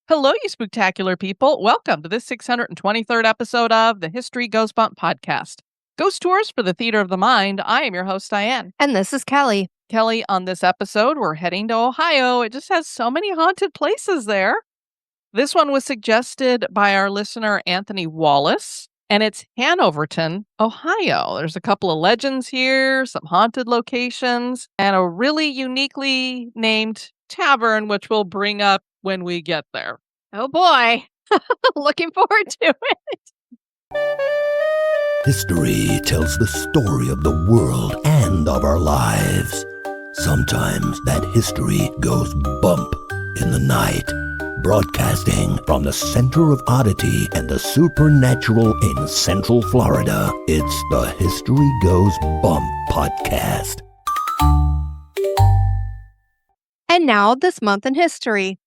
Hello, you spectacular people. Welcome to this 623rd episode of the History Goes Bump podcast. Ghost Tours for the Theater of the Mind. I am your host, Diane. And this is Kelly. Kelly, on this episode, we're heading to Ohio. It just has so many haunted places there. This one was suggested by our listener, Anthony Wallace, and it's Hanoverton, Ohio. There's a couple of legends here, some haunted locations, and a really uniquely named tavern, which we'll bring up when we get there. Oh boy. Looking forward to it. History tells the story of the world and of our lives. Sometimes that history goes bump in the night. Broadcasting from the center of oddity and the supernatural in Central Florida, it's the History Goes Bump podcast. And now, this month in history.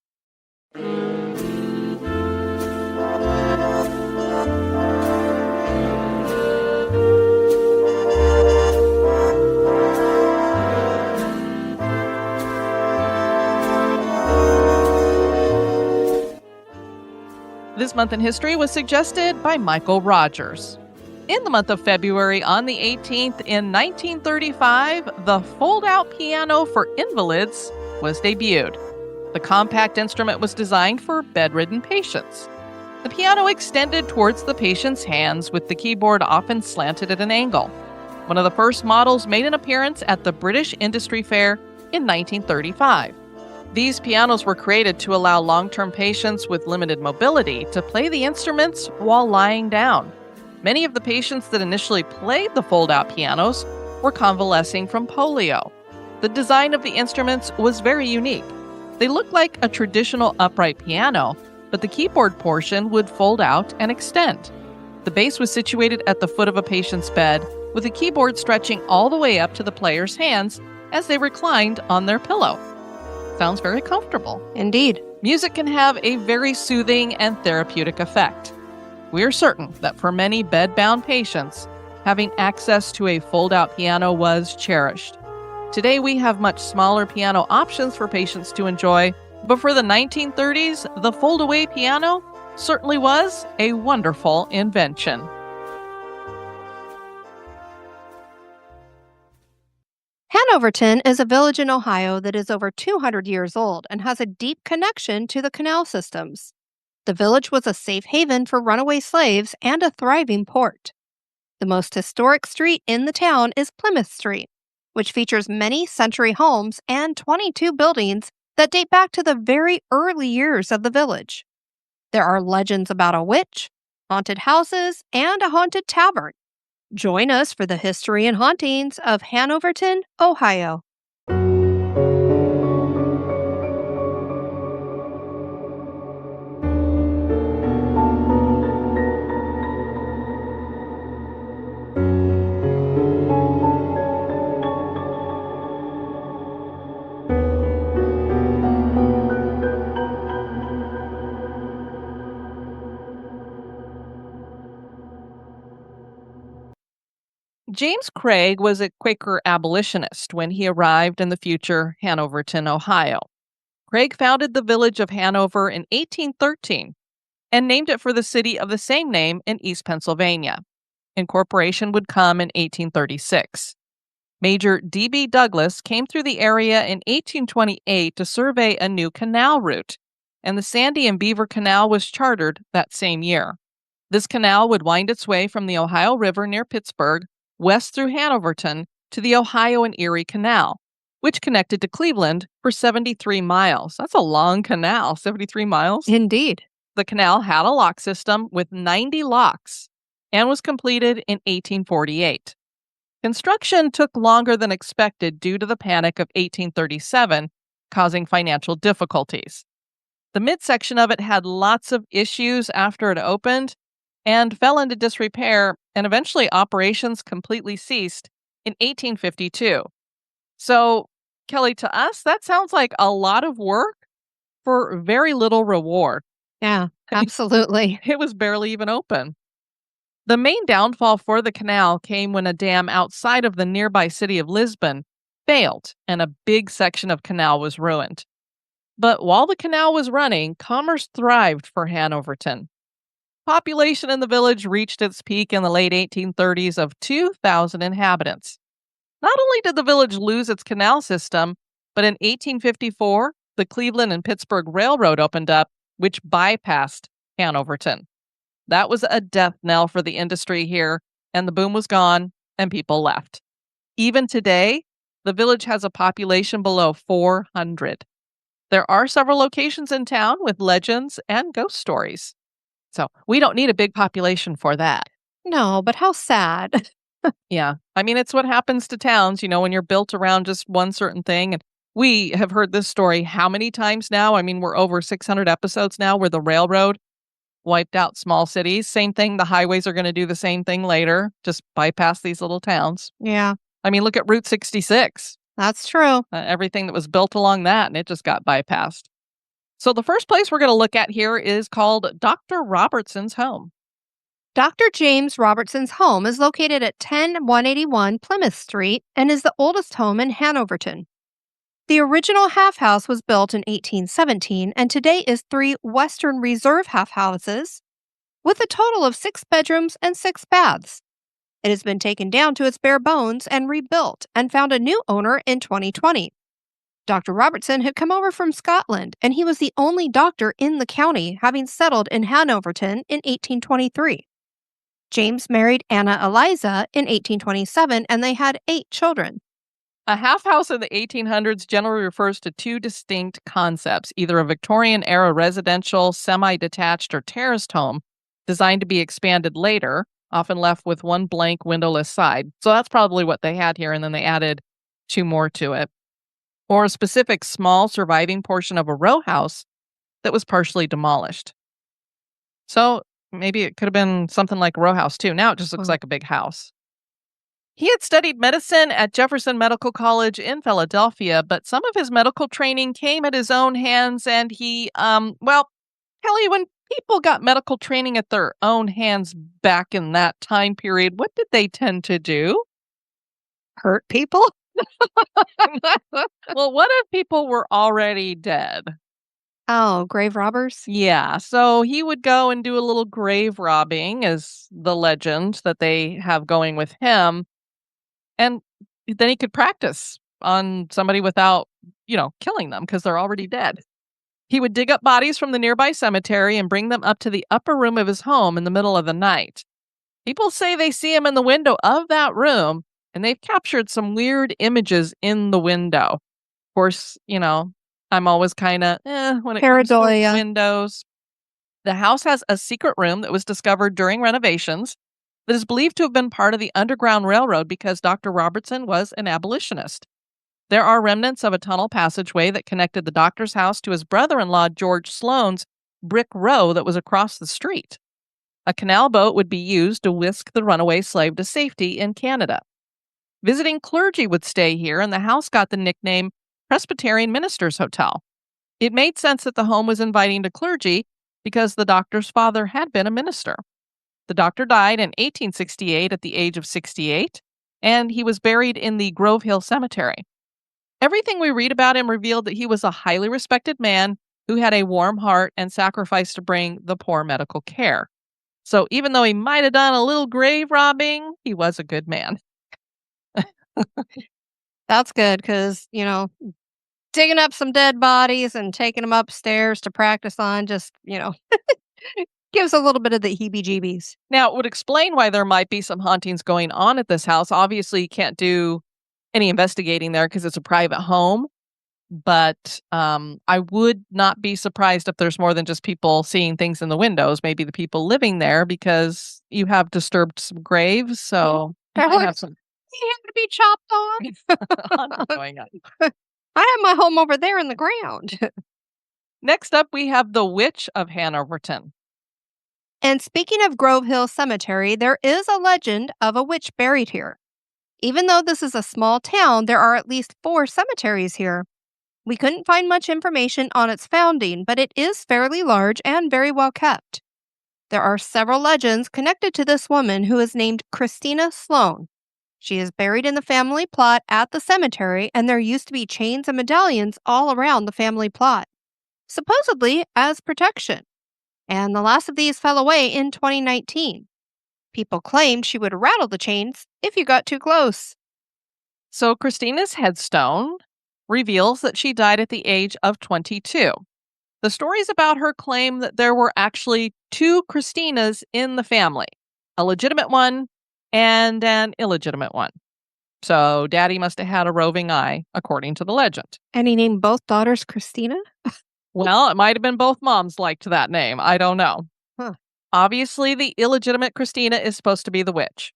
This month in history was suggested by Michael Rogers. In the month of February, on the 18th in 1935, the fold-out piano for invalids was debuted. The compact instrument was designed for bedridden patients. The piano extended towards the patient's hands, with the keyboard often slanted at an angle. One of the first models made an appearance at the British Industry Fair in 1935. These pianos were created to allow long-term patients with limited mobility to play the instruments while lying down. Many of the patients that initially played the fold-out pianos were convalescing from polio. The design of the instruments was very unique. They looked like a traditional upright piano, but the keyboard portion would fold out and extend. The base was situated at the foot of a patient's bed, with the keyboard stretching all the way up to the player's hands as they reclined on their pillow. Sounds very comfortable. Indeed. Music can have a very soothing and therapeutic effect. We are certain that for many bed-bound patients, having access to a fold-out piano was cherished. Today, we have much smaller piano options for patients to enjoy, but for the 1930s, the fold-away piano certainly was a wonderful invention. Hanoverton is a village in Ohio that is over 200 years old and has a deep connection to the canal systems. The village was a safe haven for runaway slaves and a thriving port. The most historic street in the town is Plymouth Street, which features many century homes and 22 buildings that date back to the very early years of the village. There are legends about a witch, haunted houses, and a haunted tavern. Join us for the history and hauntings of Hanoverton, Ohio. James Craig was a Quaker abolitionist when he arrived in the future Hanoverton, Ohio. Craig founded the village of Hanover in 1813 and named it for the city of the same name in East Pennsylvania. Incorporation would come in 1836. Major D.B. Douglas came through the area in 1828 to survey a new canal route, and the Sandy and Beaver Canal was chartered that same year. This canal would wind its way from the Ohio River near Pittsburgh west through Hanoverton to the Ohio and Erie Canal, which connected to Cleveland for 73 miles. That's a long canal, 73 miles. Indeed. The canal had a lock system with 90 locks and was completed in 1848. Construction took longer than expected due to the Panic of 1837, causing financial difficulties. The midsection of it had lots of issues after it opened and fell into disrepair, and eventually operations completely ceased in 1852. So, Kelly, to us, that sounds like a lot of work for very little reward. Yeah, absolutely. It was barely even open. The main downfall for the canal came when a dam outside of the nearby city of Lisbon failed, and a big section of canal was ruined. But while the canal was running, commerce thrived for Hanoverton. Population in the village reached its peak in the late 1830s of 2,000 inhabitants. Not only did the village lose its canal system, but in 1854, the Cleveland and Pittsburgh Railroad opened up, which bypassed Hanoverton. That was a death knell for the industry here, and the boom was gone, and people left. Even today, the village has a population below 400. There are several locations in town with legends and ghost stories. So we don't need a big population for that. No, but how sad. Yeah. I mean, it's what happens to towns, when you're built around just one certain thing. And we have heard this story how many times now? I mean, we're over 600 episodes now where the railroad wiped out small cities. Same thing. The highways are going to do the same thing later, just bypass these little towns. Yeah, I mean, look at Route 66. that's true. Everything that was built along that, and it just got bypassed. So the first place we're going to look at here is called Dr. Robertson's home. Dr. James Robertson's home is located at 10181 Plymouth Street and is the oldest home in Hanoverton. The original half house was built in 1817 and today is 3 Western Reserve half houses with a total of 6 bedrooms and 6 baths. It has been taken down to its bare bones and rebuilt and found a new owner in 2020. Dr. Robertson had come over from Scotland and he was the only doctor in the county, having settled in Hanoverton in 1823. James married Anna Eliza in 1827 and they had 8 children. A half house in the 1800s generally refers to 2 distinct concepts, either a Victorian-era residential, semi-detached, or terraced home designed to be expanded later, often left with one blank windowless side. So that's probably what they had here, and then they added 2 more to it. Or a specific small surviving portion of a row house that was partially demolished. So maybe it could have been something like a row house too. Now it just looks like a big house. He had studied medicine at Jefferson Medical College in Philadelphia, but some of his medical training came at his own hands, and he, Kelly, when people got medical training at their own hands back in that time period, what did they tend to do? Hurt people? Well, what if people were already dead? Oh, grave robbers? Yeah, so he would go and do a little grave robbing, is the legend that they have going with him. And then he could practice on somebody without, killing them because they're already dead. He would dig up bodies from the nearby cemetery and bring them up to the upper room of his home in the middle of the night. People say they see him in the window of that room, and they've captured some weird images in the window. Of course, I'm always kind of, when it comes to Pareidolia. windows. The house has a secret room that was discovered during renovations that is believed to have been part of the Underground Railroad because Dr. Robertson was an abolitionist. There are remnants of a tunnel passageway that connected the doctor's house to his brother-in-law George Sloane's brick row that was across the street. A canal boat would be used to whisk the runaway slave to safety in Canada. Visiting clergy would stay here, and the house got the nickname Presbyterian Minister's Hotel. It made sense that the home was inviting to clergy because the doctor's father had been a minister. The doctor died in 1868 at the age of 68, and he was buried in the Grove Hill Cemetery. Everything we read about him revealed that he was a highly respected man who had a warm heart and sacrificed to bring the poor medical care. So even though he might have done a little grave robbing, he was a good man. That's good because, digging up some dead bodies and taking them upstairs to practice on just, gives a little bit of the heebie-jeebies. Now, it would explain why there might be some hauntings going on at this house. Obviously, you can't do any investigating there because it's a private home. But I would not be surprised if there's more than just people seeing things in the windows. Maybe the people living there, because you have disturbed some graves. So you might have some He had to be chopped off. haunting going on. I have my home over there in the ground. Next up, we have the Witch of Hanoverton. And speaking of Grove Hill Cemetery, there is a legend of a witch buried here. Even though this is a small town, there are at least 4 cemeteries here. We couldn't find much information on its founding, but it is fairly large and very well kept. There are several legends connected to this woman who is named Christina Sloane. She is buried in the family plot at the cemetery, and there used to be chains and medallions all around the family plot. supposedly as protection. And the last of these fell away in 2019. People claimed she would rattle the chains if you got too close. So Christina's headstone reveals that she died at the age of 22. The stories about her claim that there were actually two Christinas in the family, a legitimate one and an illegitimate one. So Daddy must have had a roving eye, according to the legend. And he named both daughters Christina? Well, it might have been both moms liked that name. I don't know. Huh. Obviously, the illegitimate Christina is supposed to be the witch.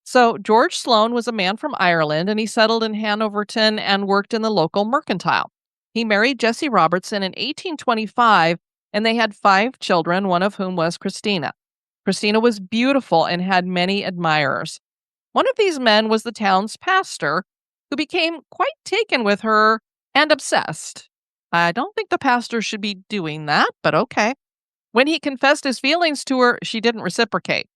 So George Sloane was a man from Ireland, and he settled in Hanoverton and worked in the local mercantile. He married Jessie Robertson in 1825, and they had 5 children, one of whom was Christina. Christina was beautiful and had many admirers. One of these men was the town's pastor, who became quite taken with her and obsessed. I don't think the pastor should be doing that, but okay. When he confessed his feelings to her, she didn't reciprocate.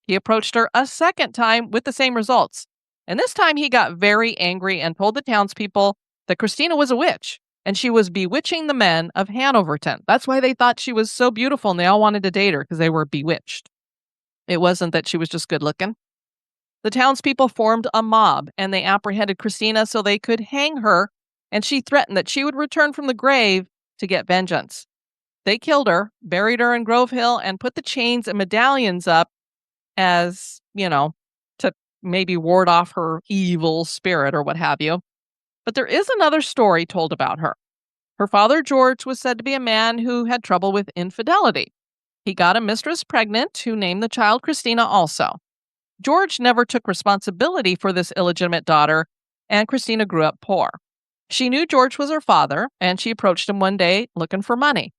He approached her a second time with the same results. And this time he got very angry and told the townspeople that Christina was a witch and she was bewitching the men of Hanoverton. That's why they thought she was so beautiful and they all wanted to date her because they were bewitched. It wasn't that she was just good looking. The townspeople formed a mob and they apprehended Christina so they could hang her, and she threatened that she would return from the grave to get vengeance. They killed her, buried her in Grove Hill, and put the chains and medallions up as, to maybe ward off her evil spirit or what have you. But there is another story told about her. Her father, George, was said to be a man who had trouble with infidelity. He got a mistress pregnant who named the child Christina also. George never took responsibility for this illegitimate daughter, and Christina grew up poor. She knew George was her father, and she approached him one day looking for money.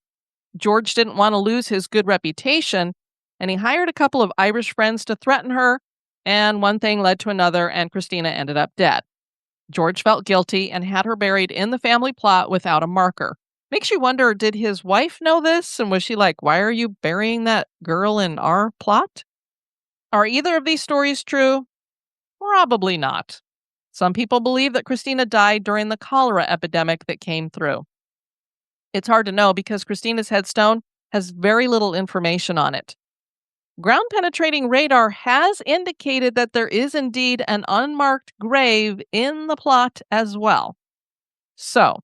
George didn't want to lose his good reputation, and he hired a couple of Irish friends to threaten her, and one thing led to another, and Christina ended up dead. George felt guilty and had her buried in the family plot without a marker. Makes you wonder, did his wife know this? And was she like, why are you burying that girl in our plot? Are either of these stories true? Probably not. Some people believe that Christina died during the cholera epidemic that came through. It's hard to know because Christina's headstone has very little information on it. Ground-penetrating radar has indicated that there is indeed an unmarked grave in the plot as well. So,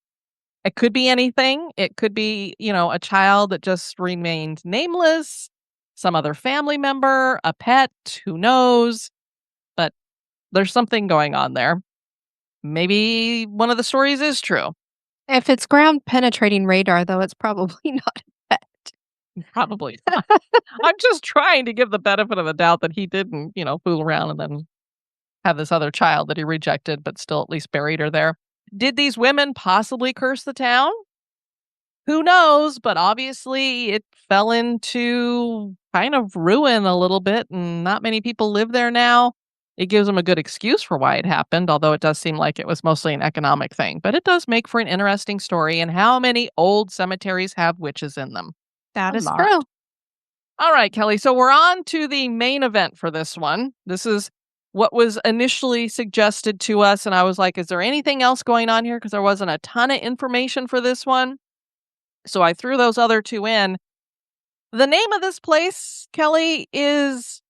it could be anything. It could be, a child that just remained nameless, some other family member, a pet, who knows? But there's something going on there. Maybe one of the stories is true. If it's ground penetrating radar, though, it's probably not a pet. Probably not. I'm just trying to give the benefit of the doubt that he didn't, fool around and then have this other child that he rejected, but still at least buried her there. Did these women possibly curse the town? Who knows? But obviously it fell into kind of ruin a little bit, and not many people live there now. It gives them a good excuse for why it happened, although it does seem like it was mostly an economic thing. But it does make for an interesting story. And how many old cemeteries have witches in them? That A is lot. true. All right, Kelly. So we're on to the main event for this one. This is what was initially suggested to us. And I was like, is there anything else going on here? Because there wasn't a ton of information for this one. So I threw those other 2 in. The name of this place, Kelly, is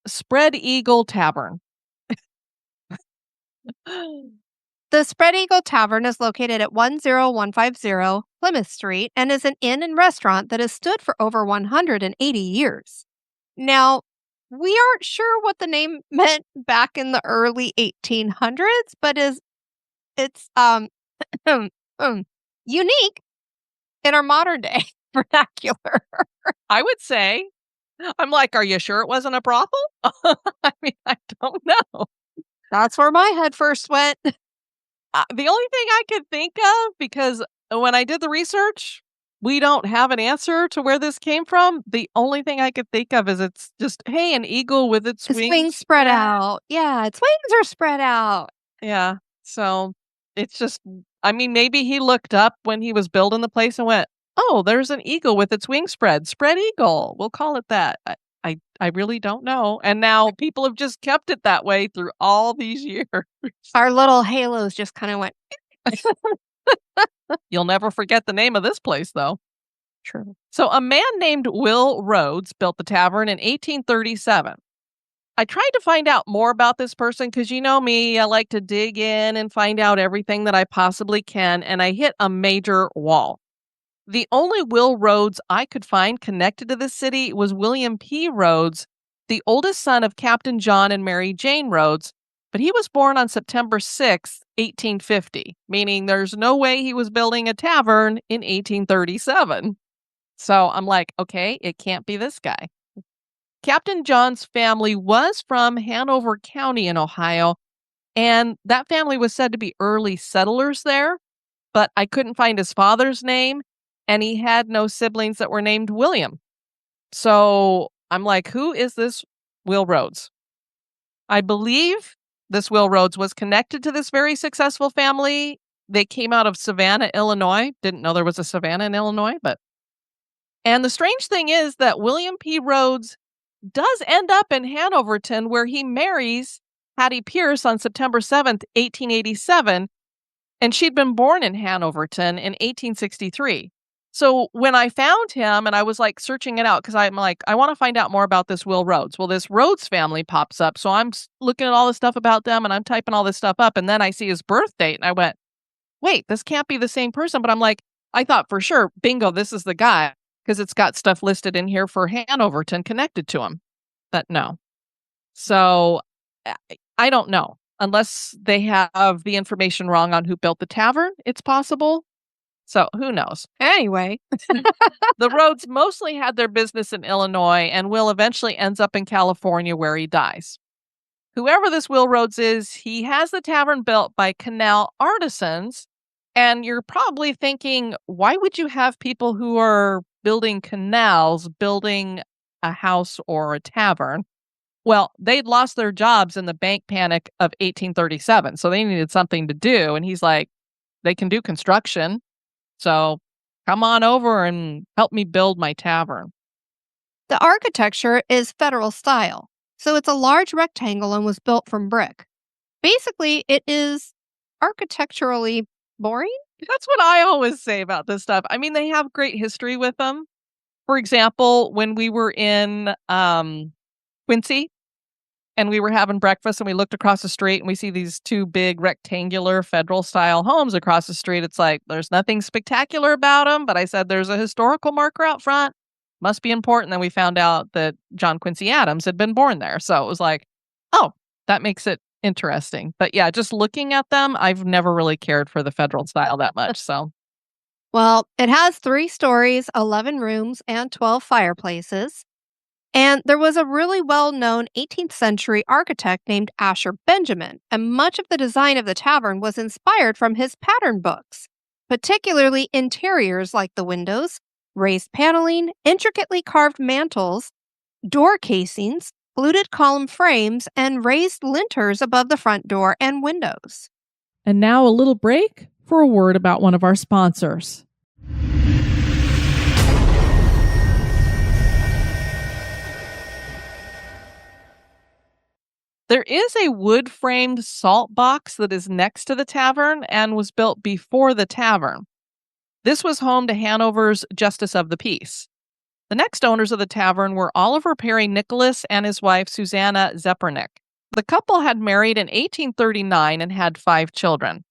Spread Eagle Tavern. The Spread Eagle Tavern is located at 10150 Plymouth Street and is an inn and restaurant that has stood for over 180 years. Now, we aren't sure what the name meant back in the early 1800s, but it's unique in our modern day vernacular. I would say, I'm like, are you sure it wasn't a brothel? I mean, I don't know. That's where my head first went. The only thing I could think of, because when I did the research, we don't have an answer to where this came from. The only thing I could think of is it's just, hey, an eagle with its Wings spread out. Yeah, its wings are spread out. Yeah. So it's just, I mean, maybe he looked up when he was building the place and went, oh, there's an eagle with its wings spread. Spread eagle. We'll call it that. I really don't know. And now people have just kept it that way through all these years. Our little halos just kind of went. You'll never forget the name of this place, though. True. So, a man named Will Rhodes built the tavern in 1837. I tried to find out more about this person because you know me, I like to dig in and find out everything that I possibly can, and I hit a major wall. The only Will Rhodes I could find connected to this city was William P. Rhodes, the oldest son of Captain John and Mary Jane Rhodes, but he was born on September 6th, 1850, meaning there's no way he was building a tavern in 1837. So I'm like, okay, it can't be this guy. Captain John's family was from Hanover County in Ohio, and that family was said to be early settlers there, but I couldn't find his father's name, and he had no siblings that were named William. So I'm like, who is this Will Rhodes? I believe this Will Rhodes was connected to this very successful family. They came out of Savannah, Illinois. Didn't know there was a Savannah in Illinois, but. And the strange thing is that William P. Rhodes does end up in Hanoverton, where he marries Hattie Pierce on September 7th, 1887, and she'd been born in Hanoverton in 1863. So when I found him and I was like searching it out, because I'm like, I want to find out more about this Will Rhodes. Well, this Rhodes family pops up. So I'm looking at all this stuff about them and I'm typing all this stuff up. And then I see his birth date and I went, wait, this can't be the same person. But I'm like, I thought for sure, bingo, this is the guy, because it's got stuff listed in here for Hanoverton connected to him. But no. So I don't know. Unless they have the information wrong on who built the tavern, it's possible. So who knows? Anyway, the Rhodes mostly had their business in Illinois, and Will eventually ends up in California where he dies. Whoever this Will Rhodes is, he has the tavern built by canal artisans. And you're probably thinking, why would you have people who are building canals building a house or a tavern? Well, they'd lost their jobs in the bank panic of 1837, so they needed something to do. And he's like, they can do construction. So come on over and help me build my tavern. The architecture is federal style, so it's a large rectangle and was built from brick. Basically, it is architecturally boring. That's what I always say about this stuff. I mean, they have great history with them. For example, when we were in Quincy and we were having breakfast and we looked across the street and we see these two big rectangular federal style homes across the street. It's like, there's nothing spectacular about them, but I said there's a historical marker out front. Must be important. Then we found out that John Quincy Adams had been born there. So it was like, oh, that makes it interesting. But yeah, just looking at them, I've never really cared for the federal style that much. So, Well, it has 3 stories, 11 rooms, and 12 fireplaces. And there was a really well-known 18th century architect named Asher Benjamin, and much of the design of the tavern was inspired from his pattern books, particularly interiors like the windows, raised paneling, intricately carved mantels, door casings, fluted column frames, and raised linters above the front door and windows. and now a little break for a word about one of our sponsors. There is a wood-framed salt box that is next to the tavern and was built before the tavern. This was home to Hanover's Justice of the Peace. The next owners of the tavern were Oliver Perry Nicholas and his wife Susanna Zepernick. The couple had married in 1839 and had 5 children.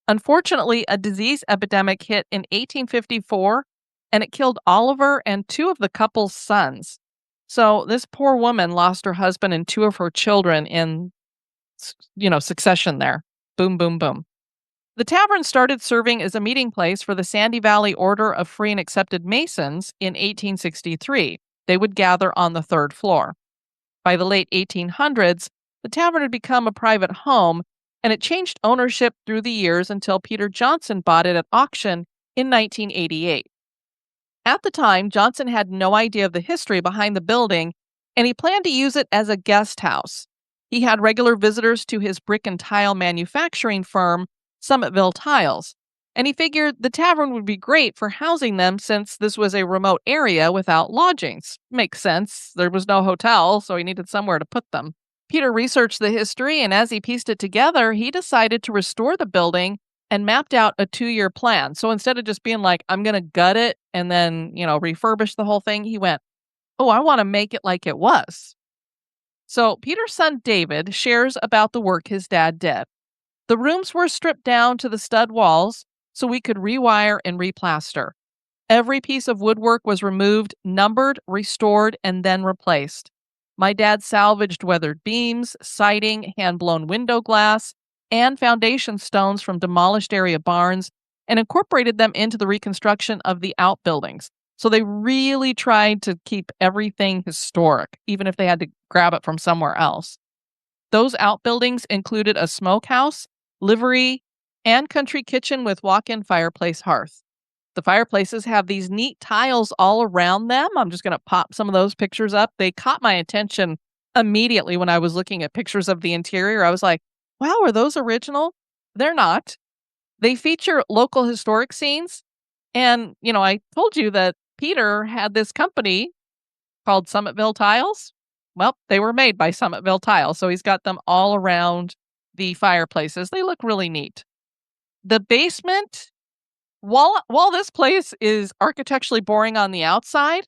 Unfortunately, a disease epidemic hit in 1854, and it killed Oliver and 2 of the couple's sons. So this poor woman lost her husband and 2 of her children in, succession there. Boom, boom, boom. The tavern started serving as a meeting place for the Sandy Valley Order of Free and Accepted Masons in 1863. They would gather on the 3rd floor. By the late 1800s, the tavern had become a private home, and it changed ownership through the years until Peter Johnson bought it at auction in 1988. At the time, Johnson had no idea of the history behind the building, and he planned to use it as a guest house. He had regular visitors to his brick and tile manufacturing firm, Summitville Tiles, and he figured the tavern would be great for housing them since this was a remote area without lodgings. Makes sense. There was no hotel, so he needed somewhere to put them. Peter researched the history, and as he pieced it together, he decided to restore the building and mapped out a 2-year plan. So instead of just being like, I'm going to gut it and then, refurbish the whole thing, he went, oh, I want to make it like it was. So Peter's son David shares about the work his dad did. The rooms were stripped down to the stud walls so we could rewire and replaster. Every piece of woodwork was removed, numbered, restored, and then replaced. My dad salvaged weathered beams, siding, hand-blown window glass, and foundation stones from demolished area barns and incorporated them into the reconstruction of the outbuildings. So they really tried to keep everything historic, even if they had to grab it from somewhere else. Those outbuildings included a smokehouse, livery, and country kitchen with walk-in fireplace hearth. The fireplaces have these neat tiles all around them. I'm just going to pop some of those pictures up. They caught my attention immediately when I was looking at pictures of the interior. I was like, wow, are those original? They're not. They feature local historic scenes. And, I told you that Peter had this company called Summitville Tiles. Well, they were made by Summitville Tiles. So he's got them all around the fireplaces. They look really neat. The basement, while this place is architecturally boring on the outside,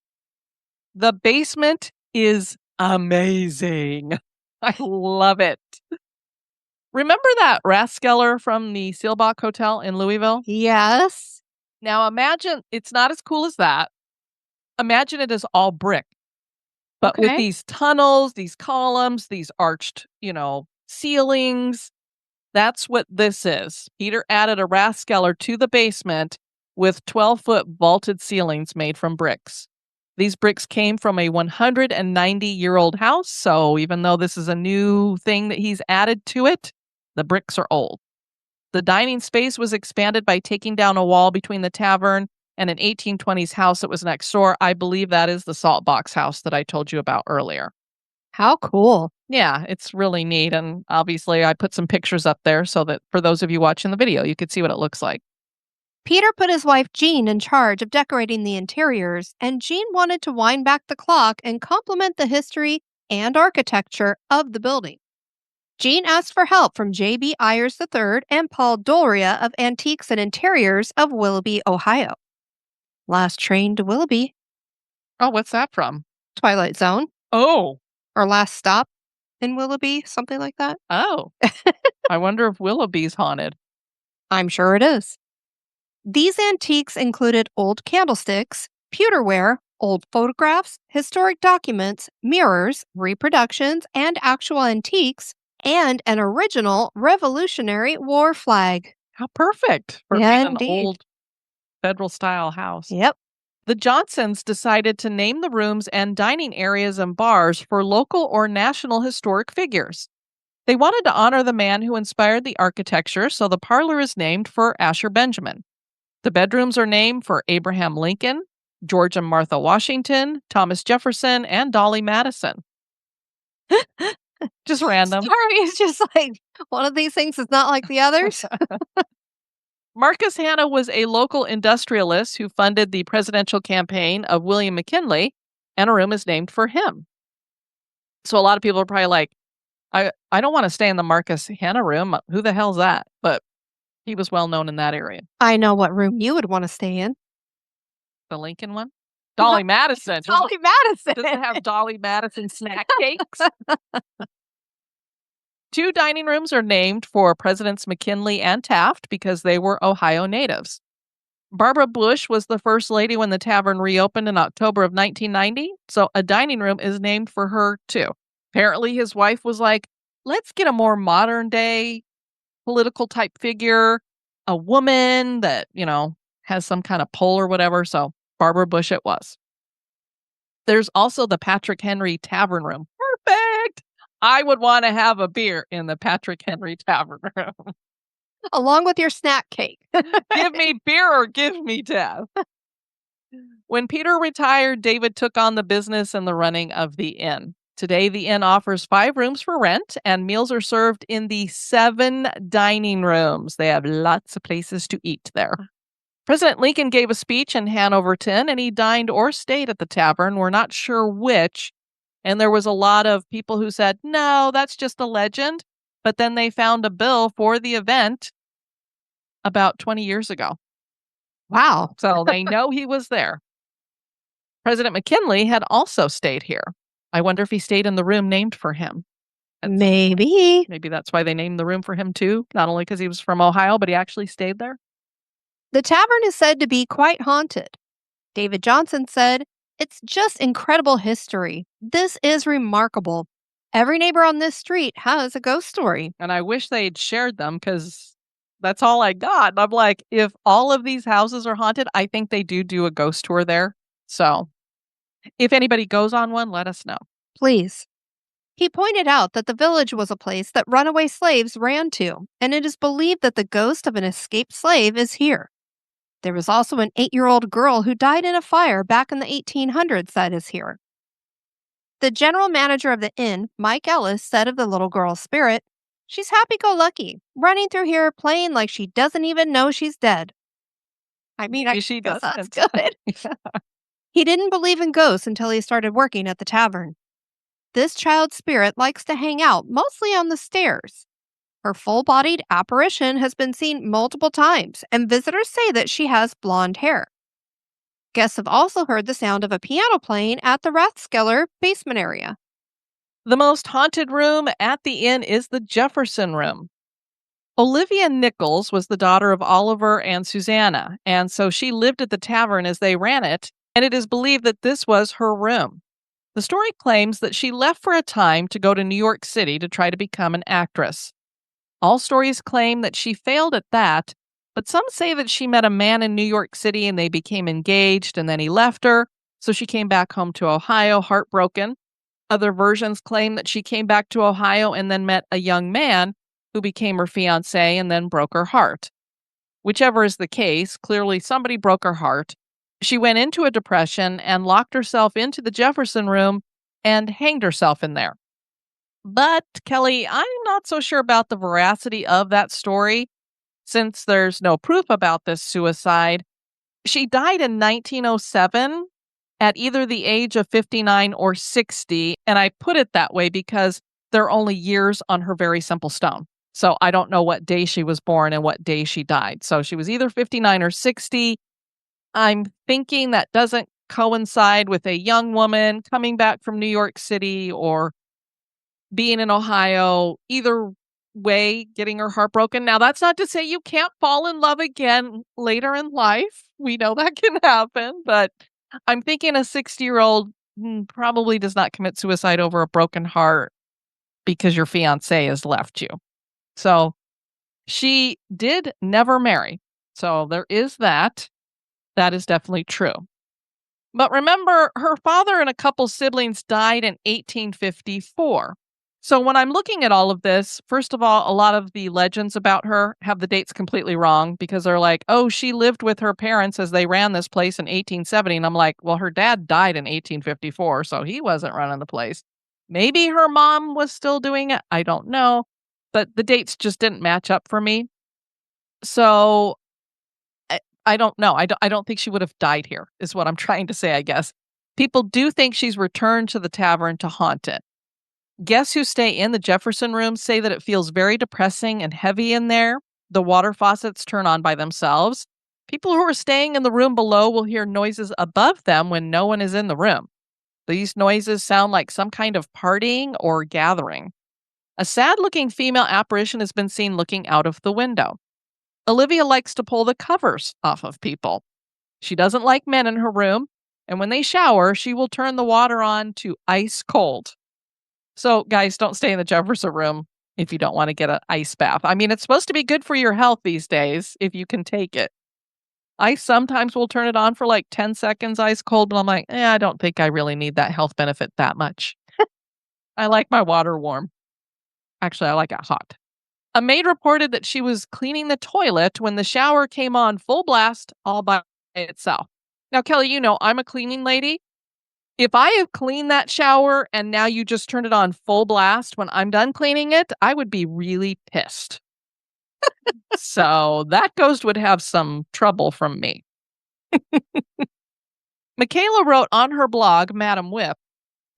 the basement is amazing. I love it. Remember that Rathskeller from the Seelbach Hotel in Louisville? Yes. Now imagine, it's not as cool as that. Imagine it as all brick, but with Okay. these tunnels, these columns, these arched, ceilings. That's what this is. Peter added a Rathskeller to the basement with 12-foot vaulted ceilings made from bricks. These bricks came from a 190-year-old house, so even though this is a new thing that he's added to it, the bricks are old. The dining space was expanded by taking down a wall between the tavern and an 1820s house that was next door. I believe that is the Salt Box House that I told you about earlier. How cool. Yeah, it's really neat. And obviously, I put some pictures up there so that for those of you watching the video, you could see what it looks like. Peter put his wife Jean in charge of decorating the interiors, and Jean wanted to wind back the clock and complement the history and architecture of the building. Jean asked for help from J.B. Ayers III and Paul Doria of Antiques and Interiors of Willoughby, Ohio. Last train to Willoughby. Oh, what's that from? Twilight Zone. Oh. Or Last Stop in Willoughby, something like that. Oh. I wonder if Willoughby's haunted. I'm sure it is. These antiques included old candlesticks, pewterware, old photographs, historic documents, mirrors, reproductions, and actual antiques, and an original Revolutionary War flag. How perfect for Yeah, being indeed. an old federal-style house. Yep. The Johnsons decided to name the rooms and dining areas and bars for local or national historic figures. They wanted to honor the man who inspired the architecture, so the parlor is named for Asher Benjamin. The bedrooms are named for Abraham Lincoln, George and Martha Washington, Thomas Jefferson, and Dolly Madison. Just random. Sorry, it's just like one of these things is not like the others. Marcus Hanna was a local industrialist who funded the presidential campaign of William McKinley, and a room is named for him. So a lot of people are probably like, I don't want to stay in the Marcus Hanna room. Who the hell's that? But he was well known in that area. I know what room you would want to stay in. The Lincoln one? Dolly Madison. Dolly Madison. Does it have Dolly Madison snack cakes? 2 dining rooms are named for Presidents McKinley and Taft because they were Ohio natives. Barbara Bush was the first lady when the tavern reopened in October of 1990, so a dining room is named for her too. Apparently his wife was like, let's get a more modern day political type figure, a woman that, has some kind of pull or whatever, so Barbara Bush it was. There's also the Patrick Henry Tavern Room. Perfect! I would want to have a beer in the Patrick Henry Tavern Room. Along with your snack cake. Give me beer or give me death. When Peter retired, David took on the business and the running of the inn. Today, the inn offers 5 rooms for rent, and meals are served in the 7 dining rooms. They have lots of places to eat there. President Lincoln gave a speech in Hanoverton, and he dined or stayed at the tavern. We're not sure which. And there was a lot of people who said, no, that's just a legend. But then they found a bill for the event about 20 years ago. Wow. So they know he was there. President McKinley had also stayed here. I wonder if he stayed in the room named for him. Maybe. Maybe that's why they named the room for him too. Not only because he was from Ohio, but he actually stayed there. The tavern is said to be quite haunted. David Johnson said, "It's just incredible history. This is remarkable. Every neighbor on this street has a ghost story." And I wish they'd shared them because that's all I got. I'm like, if all of these houses are haunted, I think they do a ghost tour there. So if anybody goes on one, let us know. Please. He pointed out that the village was a place that runaway slaves ran to, and it is believed that the ghost of an escaped slave is here. There was also an 8-year-old girl who died in a fire back in the 1800s that is here. The general manager of the inn, Mike Ellis, said of the little girl's spirit, "She's happy-go-lucky, running through here playing like she doesn't even know she's dead." I mean, I She guess that's doesn't. good. He didn't believe in ghosts until he started working at the tavern. This child's spirit likes to hang out mostly on the stairs. Her full-bodied apparition has been seen multiple times, and visitors say that she has blonde hair. Guests have also heard the sound of a piano playing at the Rathskeller basement area. The most haunted room at the inn is the Jefferson Room. Olivia Nichols was the daughter of Oliver and Susanna, and so she lived at the tavern as they ran it, and it is believed that this was her room. The story claims that she left for a time to go to New York City to try to become an actress. All stories claim that she failed at that, but some say that she met a man in New York City and they became engaged and then he left her, so she came back home to Ohio heartbroken. Other versions claim that she came back to Ohio and then met a young man who became her fiancé and then broke her heart. Whichever is the case, clearly somebody broke her heart. She went into a depression and locked herself into the Jefferson Room and hanged herself in there. But, Kelly, I'm not so sure about the veracity of that story, since there's no proof about this suicide. She died in 1907 at either the age of 59 or 60, and I put it that way because there are only years on her very simple stone. So I don't know what day she was born and what day she died. So she was either 59 or 60. I'm thinking that doesn't coincide with a young woman coming back from New York City or being in Ohio. Either way, getting her heart broken. Now, that's not to say you can't fall in love again later in life. We know that can happen, but I'm thinking a 60-year-old probably does not commit suicide over a broken heart because your fiancé has left you. So she did never marry. So there is that. That is definitely true. But remember, her father and a couple siblings died in 1854. So when I'm looking at all of this, first of all, a lot of the legends about her have the dates completely wrong because they're like, oh, she lived with her parents as they ran this place in 1870. And I'm like, well, her dad died in 1854, so he wasn't running the place. Maybe her mom was still doing it. I don't know. But the dates just didn't match up for me. So I don't know. I don't think she would have died here, is what I'm trying to say, I guess. People do think she's returned to the tavern to haunt it. Guests who stay in the Jefferson Room say that it feels very depressing and heavy in there. The water faucets turn on by themselves. People who are staying in the room below will hear noises above them when no one is in the room. These noises sound like some kind of partying or gathering. A sad-looking female apparition has been seen looking out of the window. Olivia likes to pull the covers off of people. She doesn't like men in her room, and when they shower, she will turn the water on to ice cold. So, guys, don't stay in the Jefferson Room if you don't want to get an ice bath. I mean, it's supposed to be good for your health these days if you can take it. I sometimes will turn it on for like 10 seconds ice cold, but I'm like, I don't think I really need that health benefit that much. I like my water warm. Actually, I like it hot. A maid reported that she was cleaning the toilet when the shower came on full blast all by itself. Now, Kelly, you know, I'm a cleaning lady. If I have cleaned that shower and now you just turned it on full blast when I'm done cleaning it, I would be really pissed. So that ghost would have some trouble from me. Michaela wrote on her blog, Madam Whip,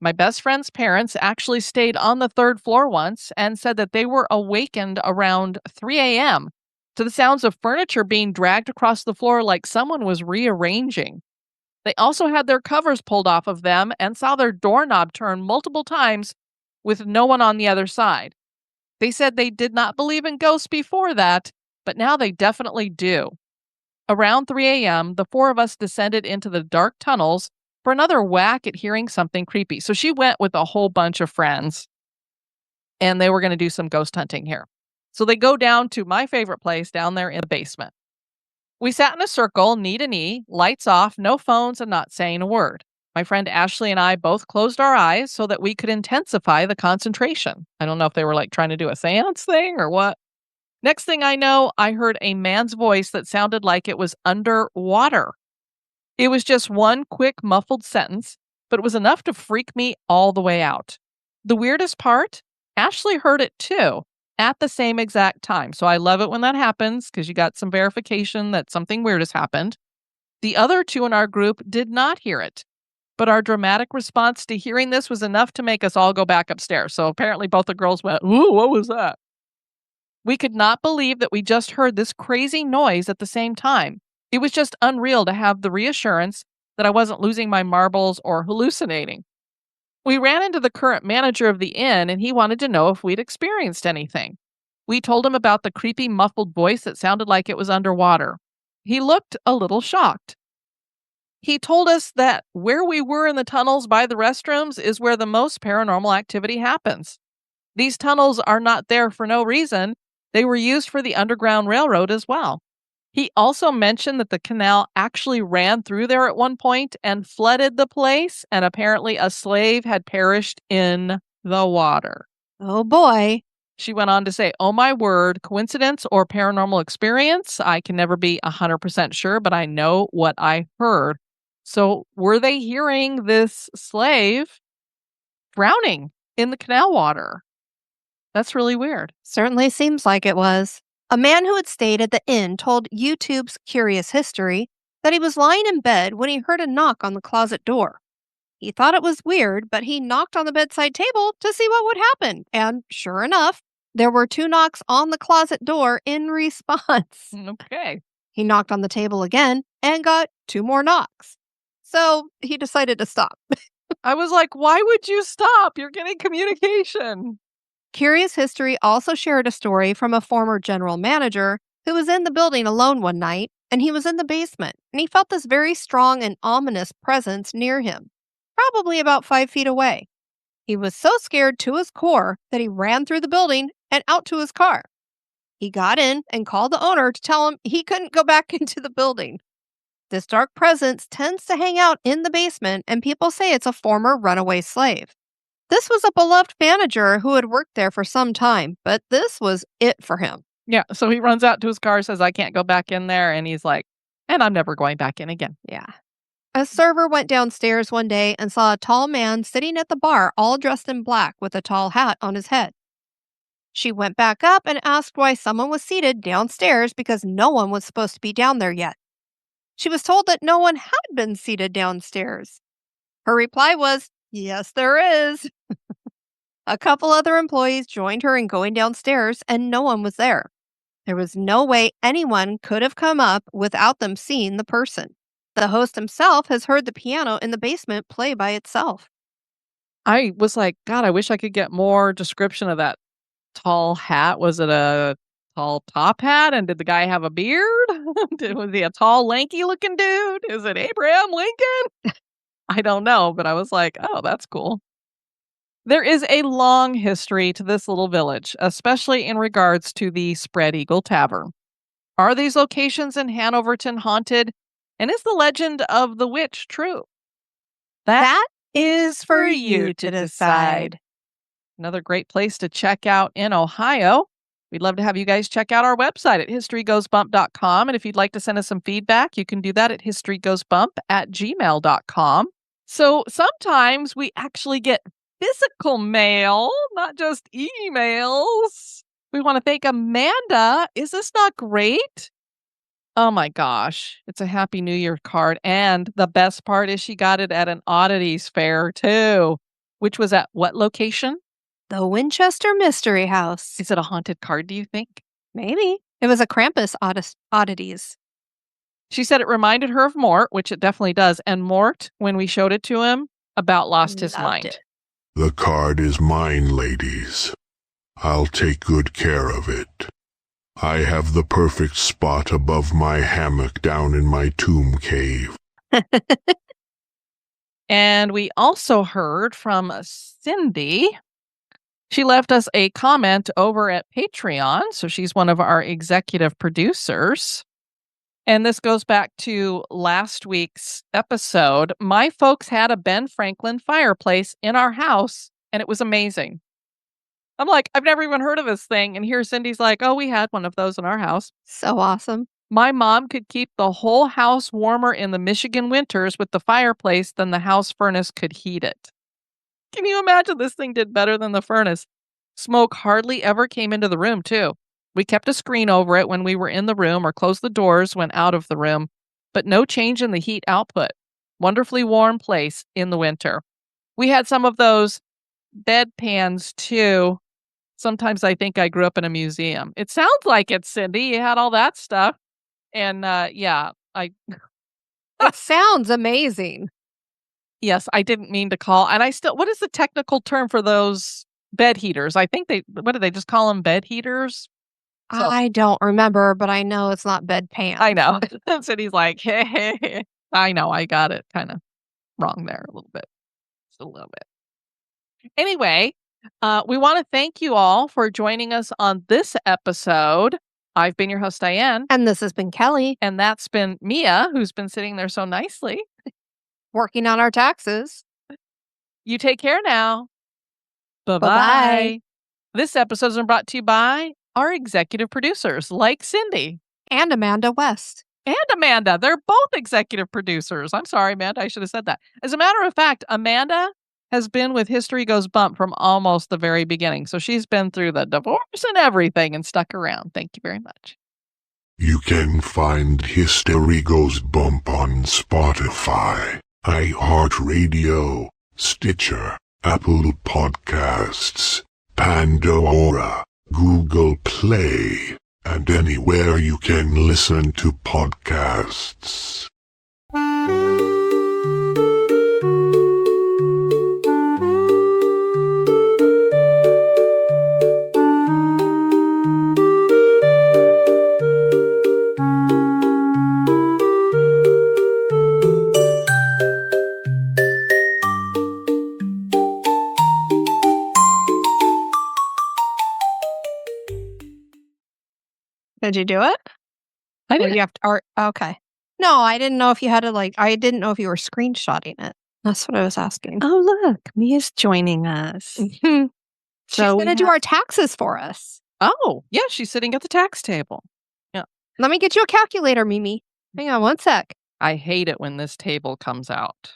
my best friend's parents actually stayed on the third floor once and said that they were awakened around 3 a.m. to the sounds of furniture being dragged across the floor like someone was rearranging. They also had their covers pulled off of them and saw their doorknob turn multiple times with no one on the other side. They said they did not believe in ghosts before that, but now they definitely do. Around 3 a.m., the four of us descended into the dark tunnels for another whack at hearing something creepy. So she went with a whole bunch of friends, and they were going to do some ghost hunting here. So they go down to my favorite place down there in the basement. We sat in a circle, knee to knee, lights off, no phones, and not saying a word. My friend Ashley and I both closed our eyes so that we could intensify the concentration. I don't know if they were like trying to do a seance thing or what. Next thing I know, I heard a man's voice that sounded like it was underwater. It was just one quick muffled sentence, but it was enough to freak me all the way out. The weirdest part, Ashley heard it too, at the same exact time. So I love it when that happens because you got some verification that something weird has happened. The other two in our group did not hear it, but our dramatic response to hearing this was enough to make us all go back upstairs. So apparently both the girls went, "Ooh, what was that?" We could not believe that we just heard this crazy noise at the same time. It was just unreal to have the reassurance that I wasn't losing my marbles or hallucinating. We ran into the current manager of the inn, and he wanted to know if we'd experienced anything. We told him about the creepy muffled voice that sounded like it was underwater. He looked a little shocked. He told us that where we were in the tunnels by the restrooms is where the most paranormal activity happens. These tunnels are not there for no reason. They were used for the Underground Railroad as well. He also mentioned that the canal actually ran through there at one point and flooded the place, and apparently a slave had perished in the water. Oh boy. She went on to say, "Oh my word, coincidence or paranormal experience? I can never be 100% sure, but I know what I heard." So were they hearing this slave drowning in the canal water? That's really weird. Certainly seems like it was. A man who had stayed at the inn told YouTube's Curious History that he was lying in bed when he heard a knock on the closet door. He thought it was weird, but he knocked on the bedside table to see what would happen. And sure enough, there were 2 knocks on the closet door in response. Okay. He knocked on the table again and got 2 more knocks. So he decided to stop. I was like, why would you stop? You're getting communication. Curious History also shared a story from a former general manager who was in the building alone one night, and he was in the basement, and he felt this very strong and ominous presence near him, probably about 5 feet away. He was so scared to his core that he ran through the building and out to his car. He got in and called the owner to tell him he couldn't go back into the building. This dark presence tends to hang out in the basement, and people say it's a former runaway slave. This was a beloved manager who had worked there for some time, but this was it for him. Yeah, so he runs out to his car, says, "I can't go back in there," and he's like, "And I'm never going back in again." Yeah. A server went downstairs one day and saw a tall man sitting at the bar all dressed in black with a tall hat on his head. She went back up and asked why someone was seated downstairs because no one was supposed to be down there yet. She was told that no one had been seated downstairs. Her reply was, "Yes, there is." A couple other employees joined her in going downstairs, and no one was there. There was no way anyone could have come up without them seeing the person. The host himself has heard the piano in the basement play by itself. I was like, God, I wish I could get more description of that tall hat. Was it a tall top hat? And did the guy have a beard? Was he a tall, lanky looking dude? Is it Abraham Lincoln? I don't know, but I was like, oh, that's cool. There is a long history to this little village, especially in regards to the Spread Eagle Tavern. Are these locations in Hanoverton haunted? And is the legend of the witch true? That is for you to decide. Another great place to check out in Ohio. We'd love to have you guys check out our website at historygoesbump.com. And if you'd like to send us some feedback, you can do that at historygoesbump@gmail.com. So sometimes we actually get physical mail, not just emails. We want to thank Amanda. Is this not great? Oh my gosh. It's a Happy New Year card. And the best part is she got it at an oddities fair too, which was at what location? The Winchester Mystery House. Is it a haunted card, do you think? Maybe. It was a Krampus oddities. She said it reminded her of Mort, which it definitely does. And Mort, when we showed it to him, about lost his Loved mind. it. The card is mine, ladies. I'll take good care of it. I have the perfect spot above my hammock down in my tomb cave. And we also heard from Cindy. She left us a comment over at Patreon. So she's one of our executive producers. And this goes back to last week's episode. My folks had a Ben Franklin fireplace in our house, and it was amazing. I'm like, I've never even heard of this thing. And here Cindy's like, oh, we had one of those in our house. So awesome. My mom could keep the whole house warmer in the Michigan winters with the fireplace than the house furnace could heat it. Can you imagine this thing did better than the furnace? Smoke hardly ever came into the room, too. We kept a screen over it when we were in the room or closed the doors when out of the room, but no change in the heat output. Wonderfully warm place in the winter. We had some of those bedpans, too. Sometimes I think I grew up in a museum. It sounds like it, Cindy. You had all that stuff. And yeah, It sounds amazing. yes, I didn't mean to call. And what is the technical term for those bed heaters? I think what do they just call them? Bed heaters? So, I don't remember, but I know it's not bedpan. I know. Cindy's like, hey, I know, I got it kind of wrong there a little bit. Just a little bit. Anyway, we want to thank you all for joining us on this episode. I've been your host, Diane. And this has been Kelly. And that's been Mia, who's been sitting there so nicely. Working on our taxes. You take care now. Bye-bye. Bye-bye. This episode has been brought to you by our executive producers, like Cindy. And Amanda West. And Amanda. They're both executive producers. I'm sorry, Amanda. I should have said that. As a matter of fact, Amanda has been with History Goes Bump from almost the very beginning. So she's been through the divorce and everything and stuck around. Thank you very much. You can find History Goes Bump on Spotify, iHeartRadio, Stitcher, Apple Podcasts, Pandora, Google Play, and anywhere you can listen to podcasts. Did you do it? I Or didn't. you have to, okay. No, I didn't know if you had to I didn't know if you were screenshotting it. That's what I was asking. Oh, look, Mia's joining us. Mhm. She's So going to do our taxes for us. Oh, yeah, she's sitting at the tax table. Let me get you a calculator, Mimi. Hang on one sec. I hate it when this table comes out.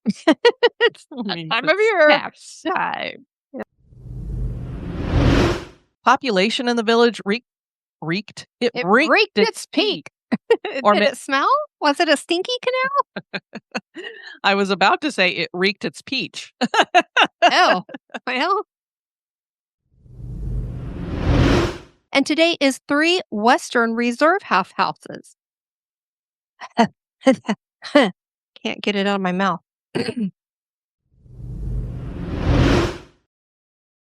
It's Means time of it's year. tax time. Population in the village reeked. It reeked its peak. Or Did mi- it smell? Was it a stinky canal? I was about to say it reeked its peach. Oh, well. And today is 3 Western Reserve half houses. Can't get it out of my mouth.